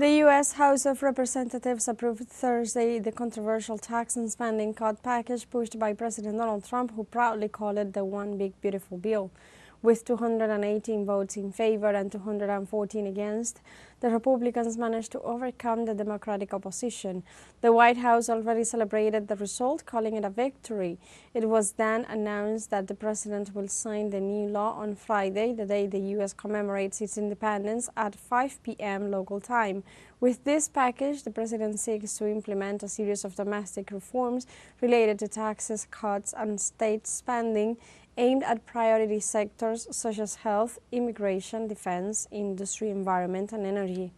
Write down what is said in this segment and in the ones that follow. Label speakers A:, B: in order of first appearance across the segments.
A: The U.S. House of Representatives approved Thursday the controversial tax and spending cut package pushed by President Donald Trump, who proudly called it the One Big Beautiful Bill. With 218 votes in favor and 214 against, the Republicans managed to overcome the Democratic opposition. The White House already celebrated the result, calling it a victory. It was then announced that the president will sign the new law on Friday, the day the U.S. commemorates its independence, at 5 p.m. local time. With this package, the president seeks to implement a series of domestic reforms related to taxes, cuts, and state spending aimed at priority sectors such as health, immigration, defense, industry, environment, and energy.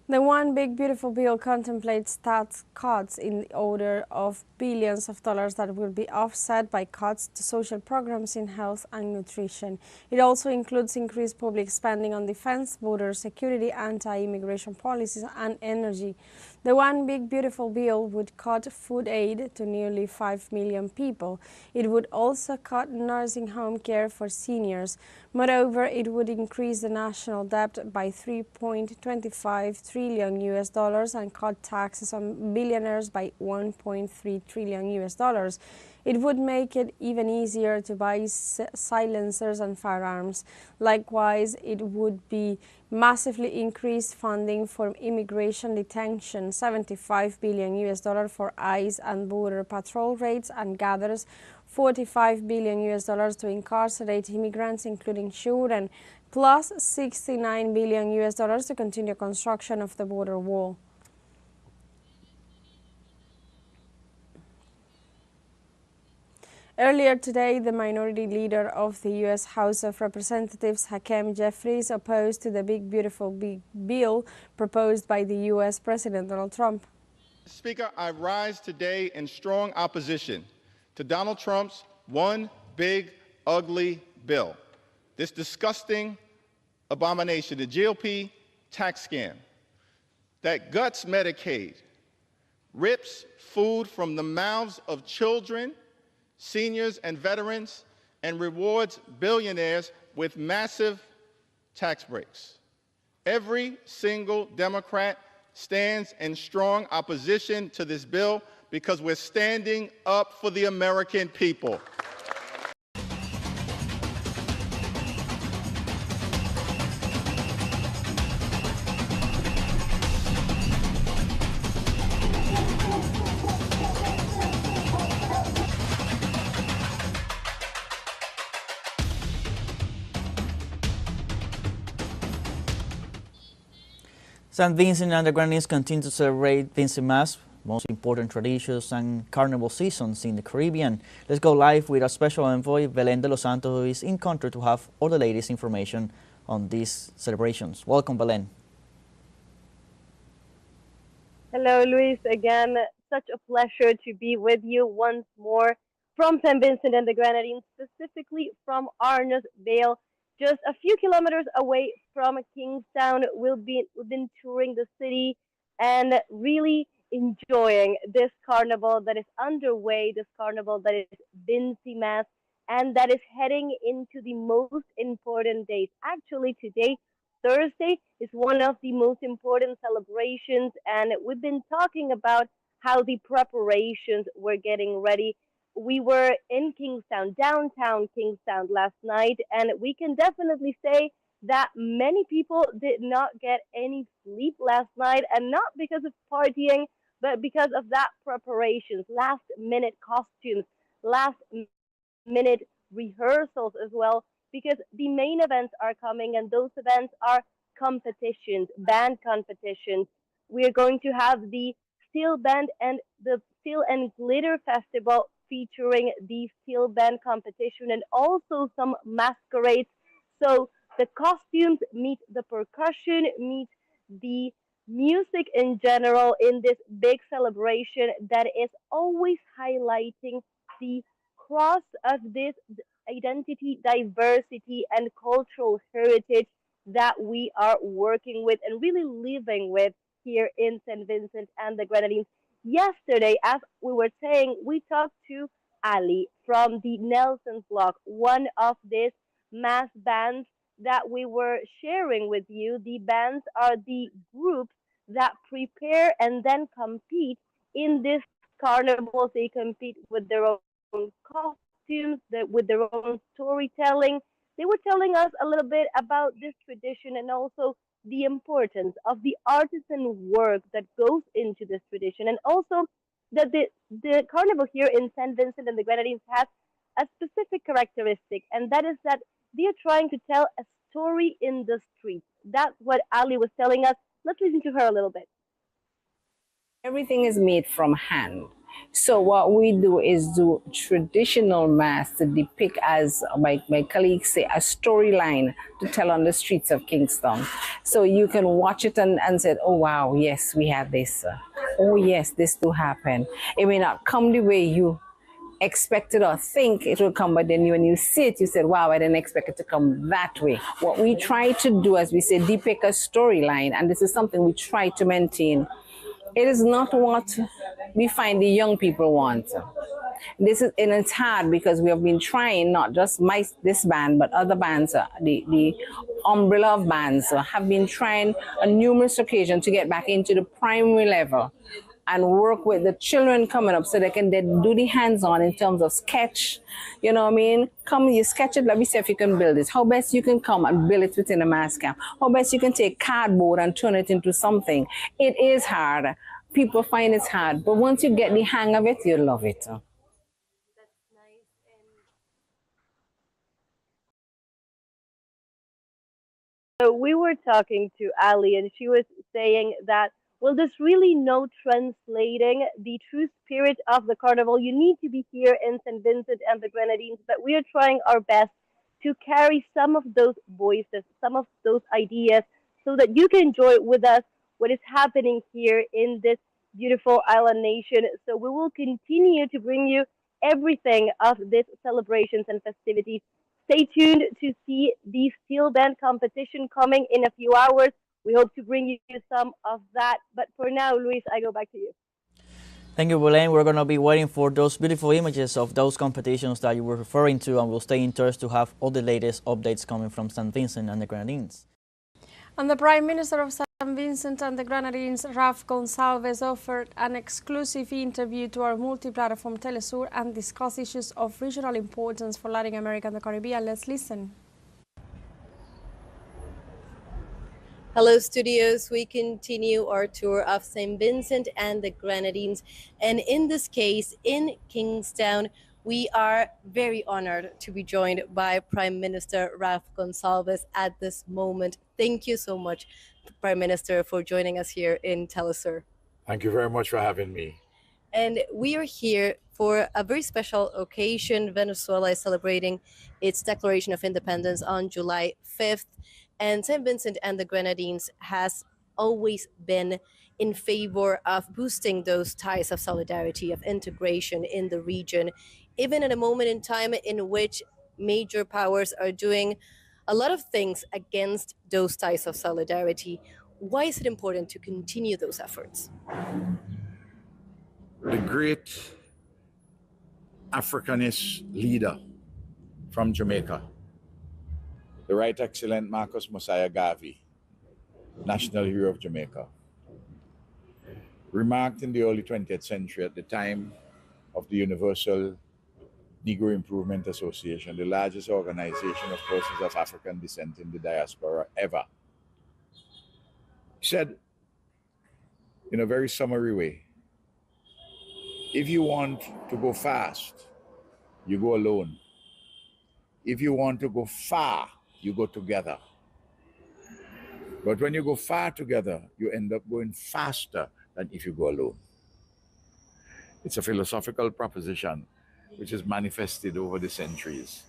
A: The One Big Beautiful Bill contemplates tax cuts in the order of billions of dollars that will be offset by cuts to social programs in health and nutrition. It also includes increased public spending on defense, border security, anti-immigration policies, and energy. The One Big Beautiful Bill would cut food aid to nearly 5 million people. It would also cut nursing home care for seniors. Moreover, it would increase the national debt by 3.25 trillion US dollars and cut taxes on billionaires by 1.3 trillion US dollars. It would make it even easier to buy silencers and firearms. Likewise, it would be massively increased funding for immigration detention, 75 billion US dollars for ICE and border patrol raids, and gathers 45 billion US dollars to incarcerate immigrants, including children, plus 69 billion US dollars to continue construction of the border wall. Earlier today, the minority leader of the U.S. House of Representatives, Hakeem Jeffries, opposed to the Big Beautiful Bill proposed by the U.S. President Donald Trump.
B: Speaker, I rise today in strong opposition to Donald Trump's One Big Ugly Bill, this disgusting abomination, the GOP tax scam that guts Medicaid, rips food from the mouths of children, seniors, and veterans, and rewards billionaires with massive tax breaks. Every single Democrat stands in strong opposition to this bill because we're standing up for the American people.
C: St. Vincent and the Grenadines continue to celebrate Vincent Mass, most important traditions and carnival seasons in the Caribbean. Let's go live with our special envoy, Belén de los Santos, who is in country to have all the latest information on these celebrations. Welcome, Belén.
D: Hello, Luis. Again, such a pleasure to be with you once more from St. Vincent and the Grenadines, specifically from Arnos Vale, just a few kilometers away from Kingstown. We've been touring the city and really enjoying this carnival that is underway, this carnival that is Vinci Mass, and that is heading into the most important days. Actually, today, Thursday, is one of the most important celebrations, and we've been talking about how the preparations were getting ready. We were in Kingstown, downtown Kingstown last night, and we can definitely say that many people did not get any sleep last night, and not because of partying, but because of that preparations, last minute costumes, last minute rehearsals as well, because the main events are coming, and those events are competitions, band competitions. We are going to have the Steel Band and the Steel and Glitter Festival featuring the Steel Band competition and also some masquerades. So the costumes meet the percussion, meet the music in general in this big celebration that is always highlighting the cross of this identity, diversity, and cultural heritage that we are working with and really living with here in St. Vincent and the Grenadines. Yesterday, as we were saying, we talked to Ali from the Nelson Flock, one of these mass bands that we were sharing with you. The bands are the groups that prepare and then compete in this carnival. They compete with their own costumes, with their own storytelling. They were telling us a little bit about this tradition and also the importance of the artisan work that goes into this tradition, and also that the carnival here in St. Vincent and the Grenadines has a specific characteristic, and that is that they are trying to tell a story in the streets. That's what Ali was telling us. Let's listen to her a little bit.
E: Everything is made from hand. So what we do is do traditional masks to depict, as my colleagues say, a storyline to tell on the streets of Kingston. So you can watch it and say, oh wow, yes, we have this. Oh yes, this do happen. It may not come the way you expected or think it will come, but then when you see it, you said, wow, I didn't expect it to come that way. What we try to do, as we say, depict a storyline, and this is something we try to maintain. It is not what we find the young people want. This is, and it's hard because we have been trying, not just this band, but other bands, the umbrella of bands have been trying on numerous occasions to get back into the primary level and work with the children coming up so they can then do the hands-on in terms of sketch. You know what I mean? Come, you sketch it, let me see if you can build it. How best you can come and build it within a mass camp. How best you can take cardboard and turn it into something. It is hard. People find it's hard, but once you get the hang of it, you love it.
D: So we were talking to Ali, and she was saying that, well, there's really no translating the true spirit of the carnival. You need to be here in St. Vincent and the Grenadines, but we are trying our best to carry some of those voices, some of those ideas, so that you can enjoy with us what is happening here in this beautiful island nation. So we will continue to bring you everything of these celebrations and festivities. Stay tuned to see the steel band competition coming in a few hours. We hope to bring you some of that. But for now, Luis, I go back to you.
C: Thank you, Belen. We're going to be waiting for those beautiful images of those competitions that you were referring to, and we'll stay in touch to have all the latest updates coming from St. Vincent and the Grenadines.
A: And the Prime Minister of St. Vincent and the Grenadines, Raf Gonsalves, offered an exclusive interview to our multi-platform teleSUR and discussed issues of regional importance for Latin America and the Caribbean. Let's listen.
F: Hello, studios. We continue our tour of St. Vincent and the Grenadines. And in this case, in Kingstown, we are very honored to be joined by Prime Minister Raf Gonsalves at this moment. Thank you so much, Prime Minister, for joining us here in teleSUR.
G: Thank you very much for having me.
F: And we are here for a very special occasion. Venezuela is celebrating its declaration of independence on July 5th. And St. Vincent and the Grenadines has always been in favor of boosting those ties of solidarity, of integration in the region, even in a moment in time in which major powers are doing a lot of things against those ties of solidarity. Why is it important to continue those efforts?
G: The great Africanist leader from Jamaica, the Right Excellent Marcus Mosiah Garvey, National Hero of Jamaica, remarked in the early 20th century at the time of the Universal Negro Improvement Association, the largest organization of persons of African descent in the diaspora ever. He said, in a very summary way, if you want to go fast, you go alone. If you want to go far, you go together. But when you go far together, you end up going faster than if you go alone. It's a philosophical proposition which is manifested over the centuries.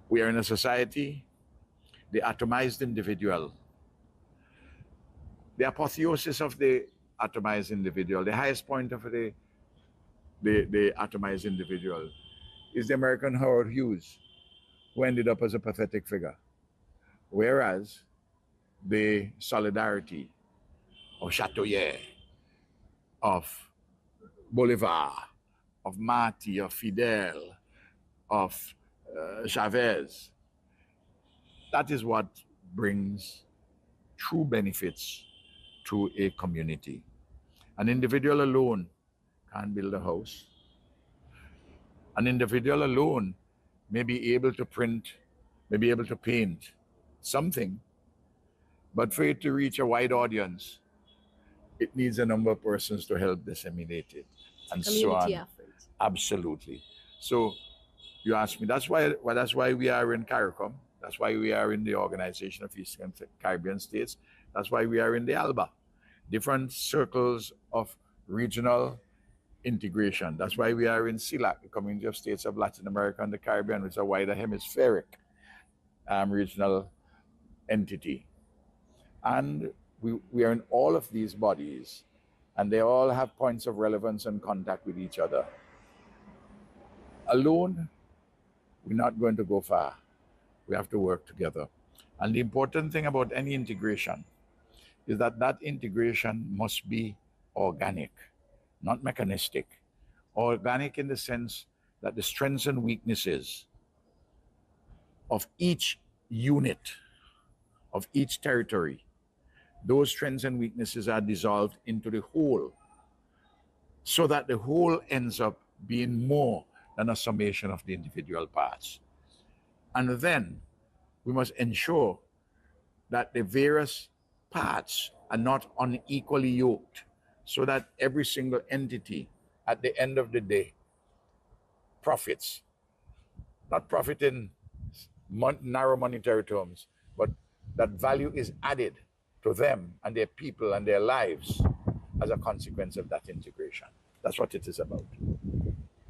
G: We are in a society, the atomized individual, the apotheosis of the atomized individual, the highest point of the atomized individual is the American Howard Hughes, who ended up as a pathetic figure. Whereas the solidarity of Chateaubriand, of Bolivar, of Marty, of Fidel, of Chavez. That is what brings true benefits to a community. An individual alone can't build a house. An individual alone may be able to print, may be able to paint something, but for it to reach a wide audience, it needs a number of persons to help disseminate it, and so on.
F: Community effort.
G: Absolutely. So you ask me, that's why we are in CARICOM. That's why we are in the Organization of Eastern Caribbean States. That's why we are in the ALBA, different circles of regional integration. That's why we are in CELAC, the Community of States of Latin America and the Caribbean, which is a wider hemispheric regional entity. And we are in all of these bodies, and they all have points of relevance and contact with each other. Alone, we're not going to go far. We have to work together. And the important thing about any integration is that that integration must be organic, not mechanistic. Organic in the sense that the strengths and weaknesses of each unit, of each territory, those strengths and weaknesses are dissolved into the whole, so that the whole ends up being more than a summation of the individual parts. And then we must ensure that the various parts are not unequally yoked, so that every single entity at the end of the day profits. Not profit in narrow monetary terms, but that value is added to them and their people and their lives as a consequence of that integration. That's what it is about.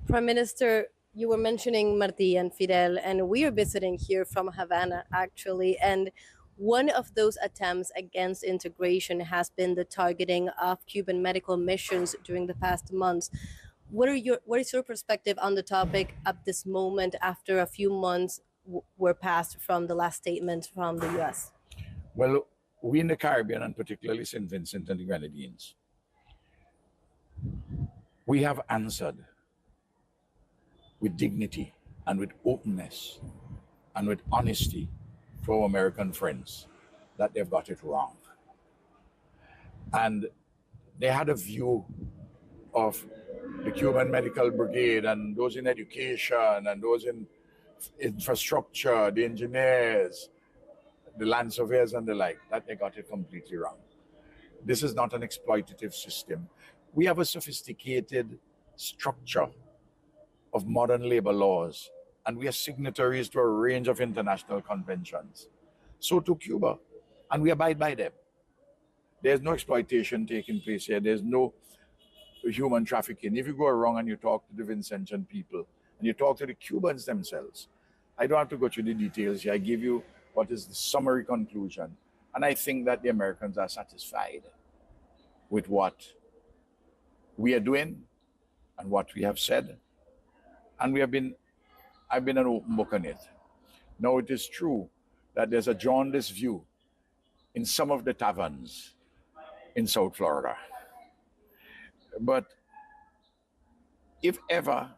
F: Prime Minister, you were mentioning Martí and Fidel, and we are visiting here from Havana, actually. And one of those attempts against integration has been the targeting of Cuban medical missions during the past months. What is your perspective on the topic at this moment, after a few months were passed from the last statement from the U.S.?
G: Well, we in the Caribbean, and particularly St. Vincent and the Grenadines, we have answered with dignity and with openness and with honesty to our American friends that they've got it wrong. And they had a view of the Cuban Medical Brigade and those in education and those in infrastructure, the engineers, the land surveyors and the like, that they got it completely wrong. This is not an exploitative system. We have a sophisticated structure of modern labor laws, and we are signatories to a range of international conventions. So to Cuba, and we abide by them. There's no exploitation taking place here. There's no human trafficking. If you go around and you talk to the Vincentian people, and you talk to the Cubans themselves, I don't have to go through the details here. I give you what is the summary conclusion. And I think that the Americans are satisfied with what we are doing and what we have said. And I've been an open book on it. Now, it is true that there's a jaundiced view in some of the taverns in South Florida. But if ever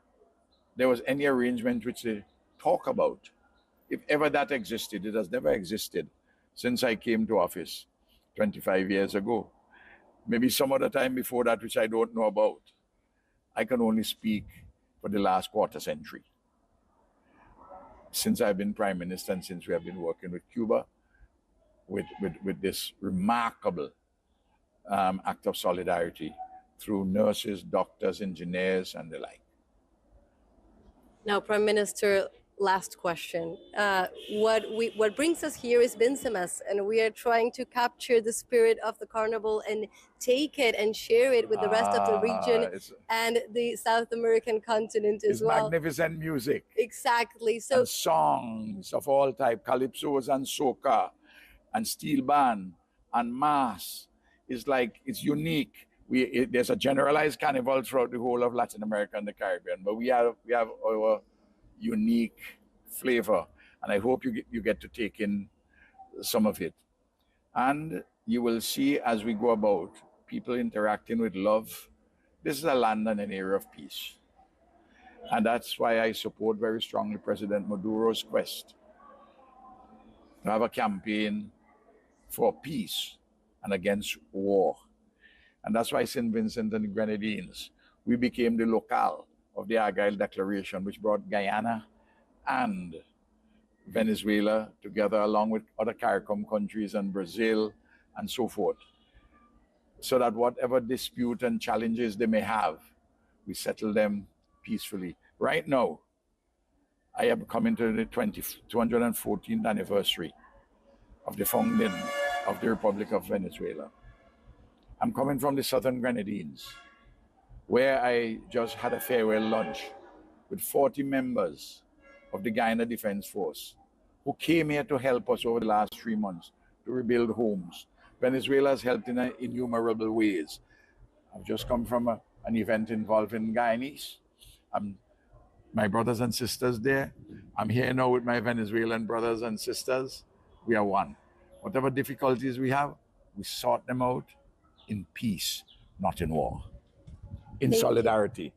G: there was any arrangement which they talk about, if ever that existed, it has never existed since I came to office 25 years ago. Maybe some other time before that, which I don't know about. I can only speak for the last quarter century. Since I've been Prime Minister and since we have been working with Cuba, with this remarkable act of solidarity through nurses, doctors, engineers, and the like.
F: Now, Prime Minister, last question. What brings us here is Vincemas, and we are trying to capture the spirit of the carnival and take it and share it with the rest of the region and the South American continent as well.
G: It's magnificent music.
F: Exactly. So
G: and songs of all type, calypsos and soca, and steel band and mass. It's unique. There's a generalized carnival throughout the whole of Latin America and the Caribbean, but we have our unique flavor, and I hope you get to take in some of it. And you will see as we go about, people interacting with love. This is a land and an era of peace. And that's why I support very strongly President Maduro's quest to have a campaign for peace and against war. And that's why St. Vincent and the Grenadines, we became the locale of the Argyle Declaration, which brought Guyana and Venezuela together, along with other CARICOM countries and Brazil and so forth, so that whatever dispute and challenges they may have, we settle them peacefully. Right now, I am coming to the 214th anniversary of the founding of the Republic of Venezuela. I'm coming from the Southern Grenadines, where I just had a farewell lunch with 40 members of the Guyana Defense Force who came here to help us over the last 3 months to rebuild homes. Venezuela has helped in innumerable ways. I've just come from an event involving Guyanese. My brothers and sisters there. I'm here now with my Venezuelan brothers and sisters. We are one. Whatever difficulties we have, we sort them out in peace, not in war, in solidarity.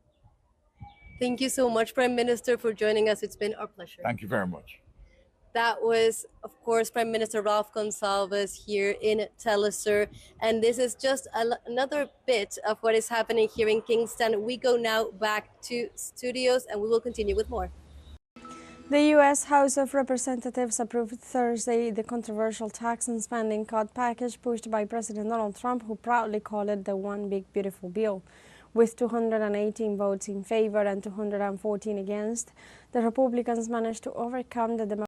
F: Thank you so much, Prime Minister, for joining us. It's been our pleasure.
G: Thank you very much.
F: That was, of course, Prime Minister Ralph Gonsalves here in teleSUR. And this is just another bit of what is happening here in Kingston. We go now back to studios and we will continue with more.
A: The U.S. House of Representatives approved Thursday the controversial tax and spending cut package pushed by President Donald Trump, who proudly called it the One Big Beautiful Bill. With 218 votes in favor and 214 against, the Republicans managed to overcome the Democrats'